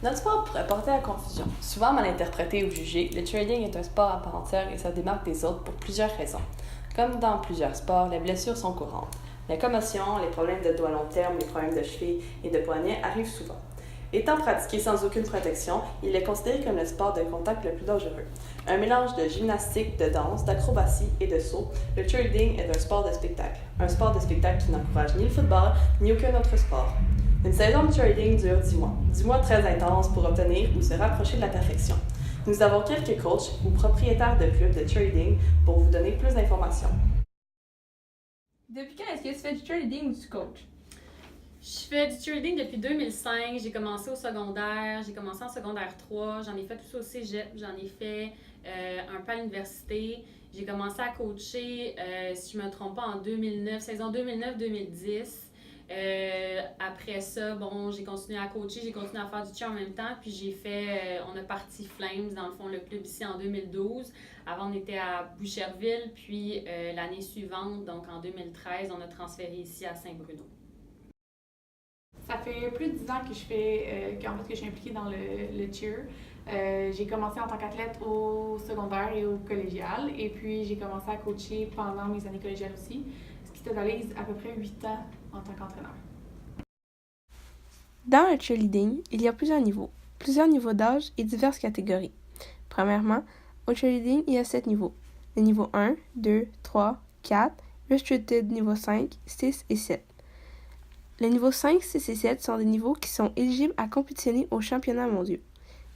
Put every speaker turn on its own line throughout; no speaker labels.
Notre sport pourrait porter à confusion. Souvent mal interprété ou jugé, le cheerleading est un sport à part entière et ça démarque des autres pour plusieurs raisons. Comme dans plusieurs sports, les blessures sont courantes. Les commotions, les problèmes de dos à long terme, les problèmes de cheville et de poignet arrivent souvent. Étant pratiqué sans aucune protection, il est considéré comme le sport de contact le plus dangereux. Un mélange de gymnastique, de danse, d'acrobatie et de saut, le cheerleading est un sport de spectacle. Un sport de spectacle qui n'encourage ni le football ni aucun autre sport. Une saison de cheerleading dure 10 mois. 10 mois très intenses pour obtenir ou se rapprocher de la perfection. Nous avons quelques coachs ou propriétaires de clubs de cheerleading pour vous donner plus d'informations.
Depuis quand est-ce que tu fais du cheerleading ou tu coaches?
Je fais du cheerleading depuis 2005. J'ai commencé au secondaire. J'ai commencé en secondaire 3. J'en ai fait aussi au cégep. J'en ai fait un peu à l'université. J'ai commencé à coacher, si je ne me trompe pas, en 2009, saison 2009-2010. Après ça, j'ai continué à coacher, j'ai continué à faire du cheer en même temps. Puis j'ai fait, on a parti Flames, dans le fond, le club ici en 2012. Avant, on était à Boucherville. Puis l'année suivante, donc en 2013, on a transféré ici à Saint-Bruno.
Ça fait plus de 10 ans que que je suis impliquée dans le cheer. J'ai commencé en tant qu'athlète au secondaire et au collégial. Et puis, j'ai commencé à coacher pendant mes années collégiales aussi, ce qui totalise à peu près 8 ans en tant qu'entraîneur.
Dans le cheerleading, il y a plusieurs niveaux d'âge et diverses catégories. Premièrement, au cheerleading, il y a 7 niveaux. Les niveaux 1, 2, 3, 4, restricted niveau 5, 6 et 7. Les niveaux 5, 6 et 7 sont des niveaux qui sont éligibles à compétitionner aux championnats mondiaux.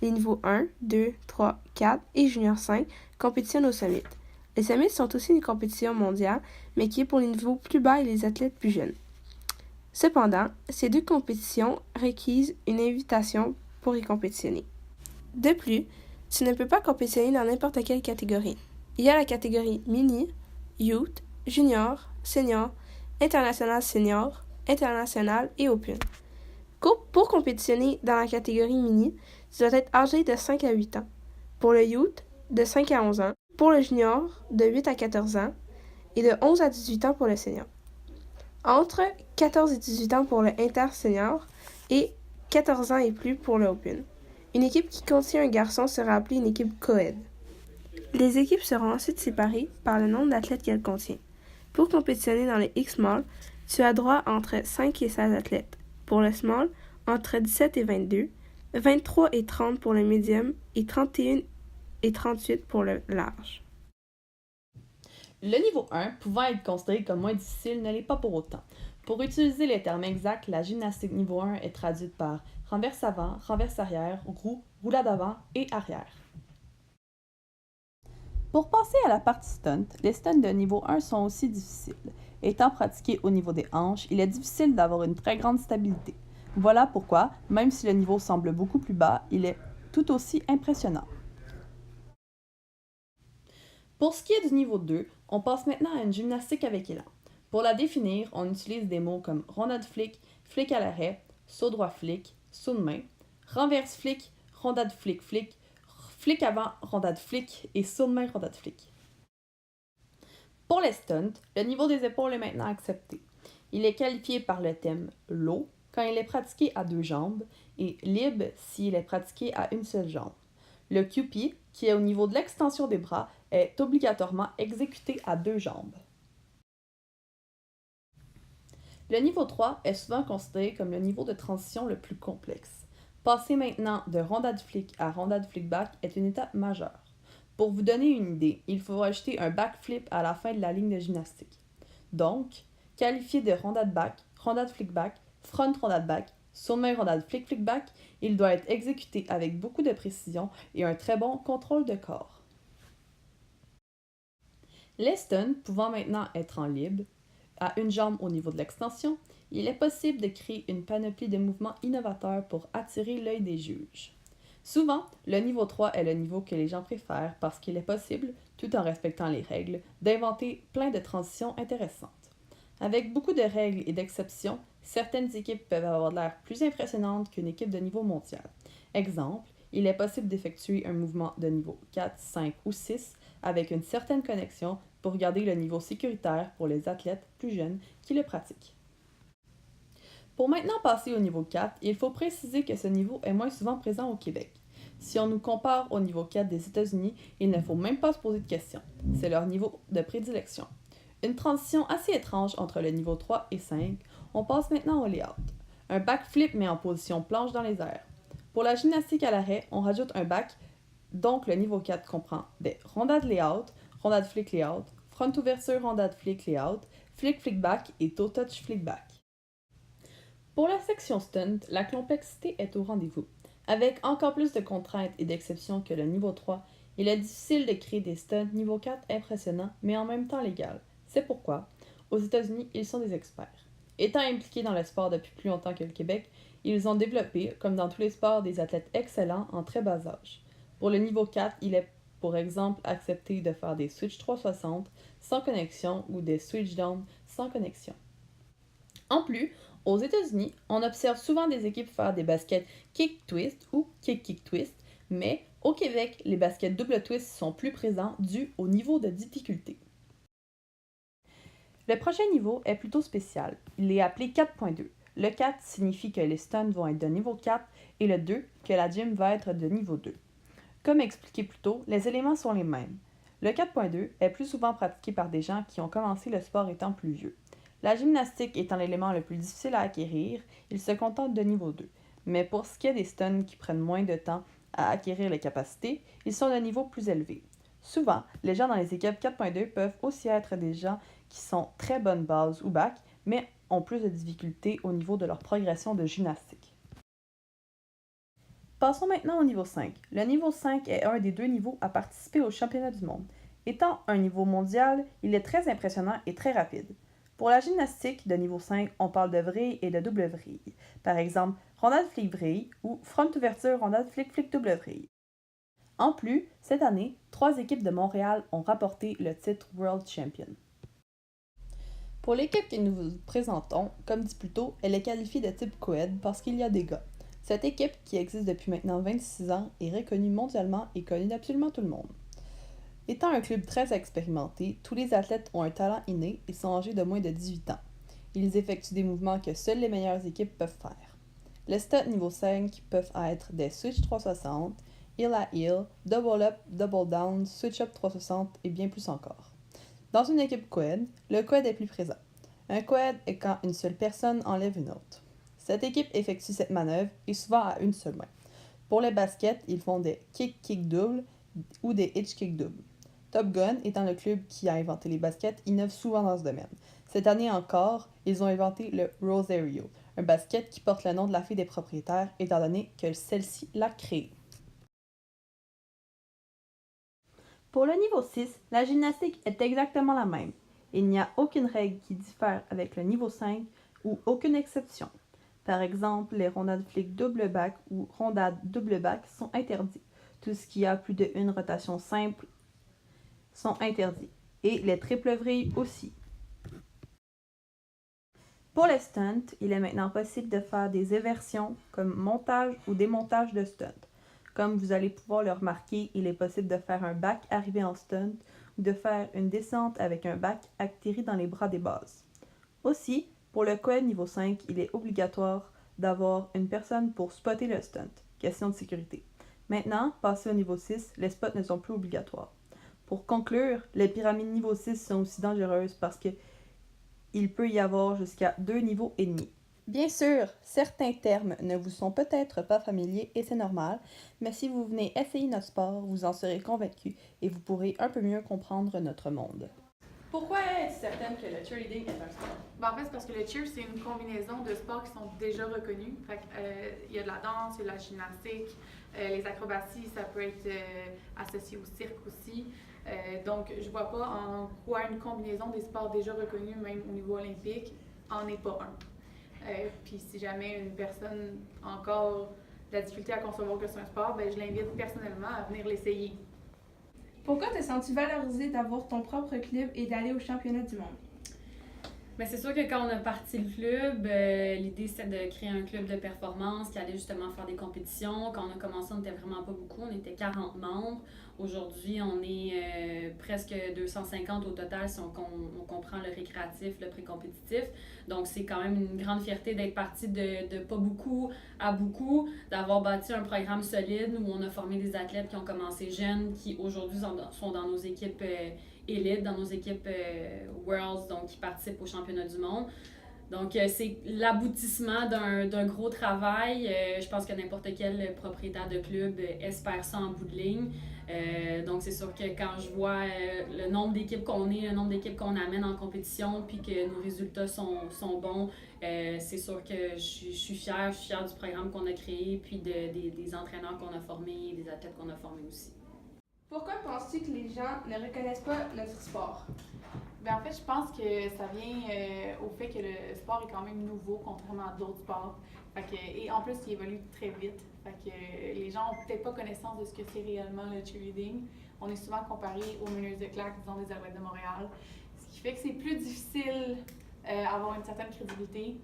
Les niveaux 1, 2, 3, 4 et Junior 5 compétitionnent au Summit. Les Summits sont aussi une compétition mondiale, mais qui est pour les niveaux plus bas et les athlètes plus jeunes. Cependant, ces deux compétitions requièrent une invitation pour y compétitionner. De plus, tu ne peux pas compétitionner dans n'importe quelle catégorie. Il y a la catégorie mini, youth, junior, senior, international senior, international et open. Pour compétitionner dans la catégorie mini, tu dois être âgé de 5 à 8 ans. Pour le youth, de 5 à 11 ans. Pour le junior, de 8 à 14 ans. Et de 11 à 18 ans pour le senior. Entre 14 et 18 ans pour le inter-senior et 14 ans et plus pour le open. Une équipe qui contient un garçon sera appelée une équipe co-ed. Les équipes seront ensuite séparées par le nombre d'athlètes qu'elles contiennent. Pour compétitionner dans les X-Small, tu as droit entre 5 et 16 athlètes. Pour le Small, entre 17 et 22, 23 et 30 pour le Medium et 31 et 38 pour le large.
Le niveau 1, pouvant être considéré comme moins difficile, ne l'est pas pour autant. Pour utiliser les termes exacts, la gymnastique niveau 1 est traduite par renverse avant, renverse arrière, roue, roulade avant et arrière. Pour passer à la partie stunt, les stunts de niveau 1 sont aussi difficiles. Étant pratiqués au niveau des hanches, il est difficile d'avoir une très grande stabilité. Voilà pourquoi, même si le niveau semble beaucoup plus bas, il est tout aussi impressionnant. Pour ce qui est du niveau 2, on passe maintenant à une gymnastique avec élan. Pour la définir, on utilise des mots comme rondade flic, flic à l'arrêt, saut droit flic, saut de main, renverse flic, rondade flic flic, flic avant, rondade flic et saut de main, rondade flic. Pour les stunts, le niveau des épaules est maintenant accepté. Il est qualifié par le thème low quand il est pratiqué à 2 jambes et libre s'il est pratiqué à une seule jambe. Le QP, qui est au niveau de l'extension des bras, est obligatoirement exécuté à 2 jambes. Le niveau 3 est souvent considéré comme le niveau de transition le plus complexe. Passer maintenant de rondade flic à rondade flic back est une étape majeure. Pour vous donner une idée, il faut ajouter un backflip à la fin de la ligne de gymnastique. Donc, qualifié de rondade back, rondade flick back, front rondade back, saut de main rondade flick flick back, il doit être exécuté avec beaucoup de précision et un très bon contrôle de corps. Les stunts pouvant maintenant être en libre, à une jambe au niveau de l'extension, il est possible de créer une panoplie de mouvements innovateurs pour attirer l'œil des juges. Souvent, le niveau 3 est le niveau que les gens préfèrent parce qu'il est possible, tout en respectant les règles, d'inventer plein de transitions intéressantes. Avec beaucoup de règles et d'exceptions, certaines équipes peuvent avoir l'air plus impressionnantes qu'une équipe de niveau mondial. Exemple, il est possible d'effectuer un mouvement de niveau 4, 5 ou 6 avec une certaine connexion pour garder le niveau sécuritaire pour les athlètes plus jeunes qui le pratiquent. Pour maintenant passer au niveau 4, il faut préciser que ce niveau est moins souvent présent au Québec. Si on nous compare au niveau 4 des États-Unis, il ne faut même pas se poser de questions. C'est leur niveau de prédilection. Une transition assez étrange entre le niveau 3 et 5, on passe maintenant au layout. Un backflip met en position planche dans les airs. Pour la gymnastique à l'arrêt, on rajoute un back, donc le niveau 4 comprend des rondades layout, rondade flick layout, front ouverture rondade flick layout, flick flick back et toe touch flick back. Pour la section stunt, la complexité est au rendez-vous. Avec encore plus de contraintes et d'exceptions que le niveau 3, il est difficile de créer des stunts niveau 4 impressionnants, mais en même temps légaux. C'est pourquoi, aux États-Unis, ils sont des experts. Étant impliqués dans le sport depuis plus longtemps que le Québec, ils ont développé, comme dans tous les sports, des athlètes excellents en très bas âge. Pour le niveau 4, il est pour exemple accepté de faire des switch 360 sans connexion ou des switch down sans connexion. En plus, aux États-Unis, on observe souvent des équipes faire des baskets kick twist ou kick twist, mais au Québec, les baskets double twist sont plus présents dû au niveau de difficulté. Le prochain niveau est plutôt spécial. Il est appelé 4.2. Le 4 signifie que les stunts vont être de niveau 4 et le 2 que la gym va être de niveau 2. Comme expliqué plus tôt, les éléments sont les mêmes. Le 4.2 est plus souvent pratiqué par des gens qui ont commencé le sport étant plus vieux. La gymnastique étant l'élément le plus difficile à acquérir, ils se contentent de niveau 2. Mais pour ce qui est des stunts qui prennent moins de temps à acquérir les capacités, ils sont de niveau plus élevé. Souvent, les gens dans les équipes 4.2 peuvent aussi être des gens qui sont très bonnes bases ou bac, mais ont plus de difficultés au niveau de leur progression de gymnastique. Passons maintenant au niveau 5. Le niveau 5 est un des 2 niveaux à participer au championnat du monde. Étant un niveau mondial, il est très impressionnant et très rapide. Pour la gymnastique de niveau 5, on parle de vrille et de double vrille. Par exemple, rondade flick vrille ou front ouverture rondade flick flick double vrille. En plus, cette année, 3 équipes de Montréal ont rapporté le titre World Champion. Pour l'équipe que nous vous présentons, comme dit plus tôt, elle est qualifiée de type coed parce qu'il y a des gars. Cette équipe, qui existe depuis maintenant 26 ans, est reconnue mondialement et connue d'absolument tout le monde. Étant un club très expérimenté, tous les athlètes ont un talent inné et sont âgés de moins de 18 ans. Ils effectuent des mouvements que seules les meilleures équipes peuvent faire. Les stunts niveau 5 peuvent être des switch 360, heel à heel, double up, double down, switch up 360 et bien plus encore. Dans une équipe coed, le coed est plus présent. Un coed est quand une seule personne enlève une autre. Cette équipe effectue cette manœuvre et souvent à une seule main. Pour les baskets, ils font des kick doubles ou des hitch kick doubles. Top Gun, étant le club qui a inventé les baskets, innove souvent dans ce domaine. Cette année encore, ils ont inventé le Rosario, un basket qui porte le nom de la fille des propriétaires étant donné que celle-ci l'a créé. Pour le niveau 6, la gymnastique est exactement la même. Il n'y a aucune règle qui diffère avec le niveau 5 ou aucune exception. Par exemple, les rondades flick double back ou rondades double back sont interdits. Tout ce qui a plus d'une rotation simple sont interdits. Et les triples vrilles aussi. Pour les stunts, il est maintenant possible de faire des eversions comme montage ou démontage de stunt. Comme vous allez pouvoir le remarquer, il est possible de faire un back arrivé en stunt ou de faire une descente avec un back atterri dans les bras des bases. Aussi, pour le coed niveau 5, il est obligatoire d'avoir une personne pour spotter le stunt. Question de sécurité. Maintenant, passé au niveau 6, les spots ne sont plus obligatoires. Pour conclure, les pyramides niveau 6 sont aussi dangereuses parce qu'il peut y avoir jusqu'à 2 niveaux et demi. Bien sûr, certains termes ne vous sont peut-être pas familiers et c'est normal, mais si vous venez essayer notre sport, vous en serez convaincu et vous pourrez un peu mieux comprendre notre monde. Pourquoi es-tu certaine que le cheerleading est un sport?
En fait, c'est parce que le cheer, c'est une combinaison de sports qui sont déjà reconnus. Il y a de la danse, il y a de la gymnastique, les acrobaties, ça peut être associé au cirque aussi. Donc, je vois pas en quoi une combinaison des sports déjà reconnus, même au niveau olympique, en est pas un. Puis si jamais une personne a encore de la difficulté à concevoir que c'est un sport, je l'invite personnellement à venir l'essayer.
Pourquoi te sens-tu valorisé d'avoir ton propre club et d'aller au championnat du monde?
Mais c'est sûr que quand on a parti le club, l'idée c'était de créer un club de performance qui allait justement faire des compétitions. Quand on a commencé, on n'était vraiment pas beaucoup, on était 40 membres. Aujourd'hui, on est presque 250 au total si on comprend le récréatif, le pré-compétitif. Donc c'est quand même une grande fierté d'être parti de pas beaucoup à beaucoup, d'avoir bâti un programme solide où on a formé des athlètes qui ont commencé jeunes, qui aujourd'hui sont dans nos équipes élites, dans nos équipes Worlds, donc qui participent aux championnats du monde. Donc, c'est l'aboutissement d'un gros travail. Je pense que n'importe quel propriétaire de club espère ça en bout de ligne. Donc, c'est sûr que quand je vois le nombre d'équipes qu'on est, le nombre d'équipes qu'on amène en compétition, puis que nos résultats sont bons, c'est sûr que je suis fière du programme qu'on a créé, puis des entraîneurs qu'on a formés, des athlètes qu'on a formés aussi.
Pourquoi penses-tu que les gens ne reconnaissent pas notre sport?
En fait, je pense que ça vient au fait que le sport est quand même nouveau, contrairement à d'autres sports. Et en plus, il évolue très vite. Les gens n'ont peut-être pas connaissance de ce que c'est réellement le cheerleading. On est souvent comparé aux meneuses de claques, disons, des Alouettes de Montréal. Ce qui fait que c'est plus difficile d'avoir une certaine crédibilité.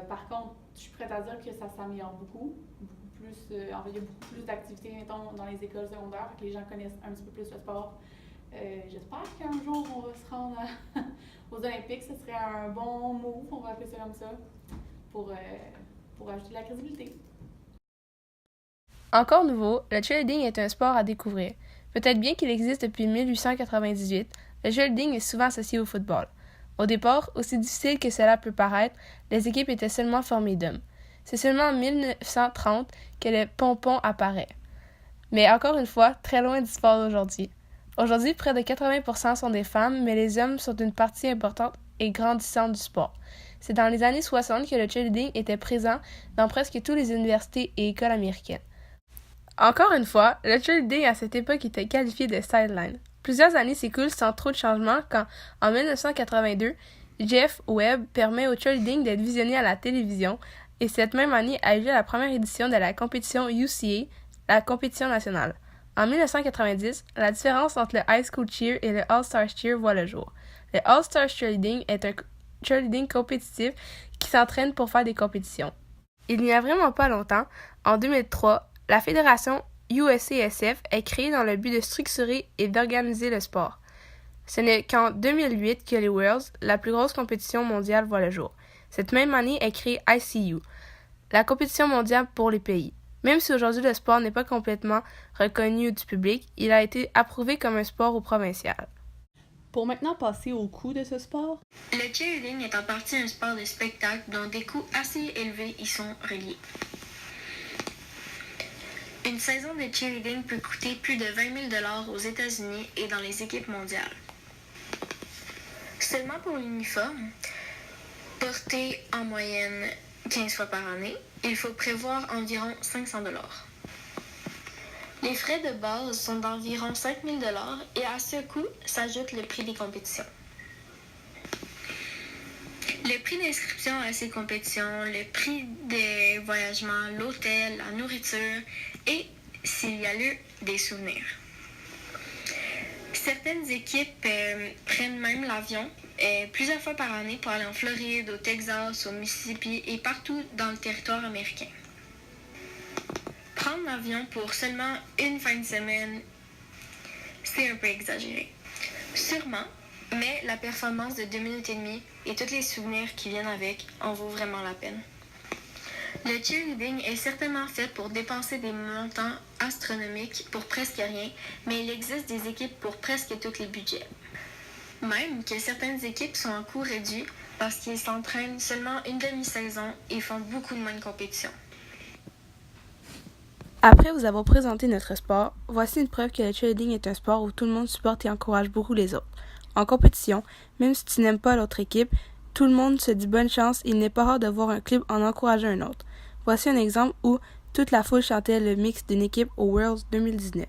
Par contre, je suis prête à dire que ça s'améliore beaucoup. En fait, il y a beaucoup plus d'activités, mettons, dans les écoles secondaires, que les gens connaissent un petit peu plus le sport. J'espère qu'un jour, on va se rendre aux Olympiques. Ce serait un bon move, on va appeler ça comme ça, pour ajouter de la crédibilité.
Encore nouveau, le cheerleading est un sport à découvrir. Peut-être bien qu'il existe depuis 1898, le cheerleading est souvent associé au football. Au départ, aussi difficile que cela peut paraître, les équipes étaient seulement formées d'hommes. C'est seulement en 1930 que le pompon apparaît. Mais encore une fois, très loin du sport d'aujourd'hui. Aujourd'hui, près de 80% sont des femmes, mais les hommes sont une partie importante et grandissante du sport. C'est dans les années 60 que le cheerleading était présent dans presque toutes les universités et écoles américaines. Encore une fois, le cheerleading à cette époque était qualifié de sideline. Plusieurs années s'écoulent sans trop de changements quand, en 1982, Jeff Webb permet au cheerleading d'être visionné à la télévision et cette même année a eu lieu la première édition de la compétition UCA, la compétition nationale. En 1990, la différence entre le High School Cheer et le All-Star Cheer voit le jour. Le All-Star Cheerleading est un cheerleading compétitif qui s'entraîne pour faire des compétitions. Il n'y a vraiment pas longtemps, en 2003, la fédération USASF est créée dans le but de structurer et d'organiser le sport. Ce n'est qu'en 2008 que les Worlds, la plus grosse compétition mondiale, voit le jour. Cette même année est créée ICU, la compétition mondiale pour les pays. Même si aujourd'hui le sport n'est pas complètement reconnu du public, il a été approuvé comme un sport au provincial.
Pour maintenant passer au coût de ce sport.
Le cheerleading est en partie un sport de spectacle dont des coûts assez élevés y sont reliés. Une saison de cheerleading peut coûter plus de 20 000 $ aux États-Unis et dans les équipes mondiales. Seulement pour l'uniforme, porté en moyenne 15 fois par année, il faut prévoir environ 500 $. Les frais de base sont d'environ 5 000 $ et à ce coût s'ajoute le prix des compétitions. Le prix d'inscription à ces compétitions, le prix des voyagements, l'hôtel, la nourriture et, s'il y a lieu, des souvenirs. Certaines équipes prennent même l'avion plusieurs fois par année pour aller en Floride, au Texas, au Mississippi et partout dans le territoire américain. Prendre l'avion pour seulement une fin de semaine, c'est un peu exagéré. Sûrement, mais la performance de 2 minutes et demie et tous les souvenirs qui viennent avec en vaut vraiment la peine. Le cheerleading est certainement fait pour dépenser des montants astronomiques pour presque rien, mais il existe des équipes pour presque tous les budgets. Même que certaines équipes sont en coût réduit parce qu'ils s'entraînent seulement une demi-saison et font beaucoup moins de compétitions.
Après vous avoir présenté notre sport, voici une preuve que le cheerleading est un sport où tout le monde supporte et encourage beaucoup les autres. En compétition, même si tu n'aimes pas l'autre équipe, tout le monde se dit bonne chance et il n'est pas rare de voir un club en encourager un autre. Voici un exemple où toute la foule chantait le mix d'une équipe aux Worlds 2019.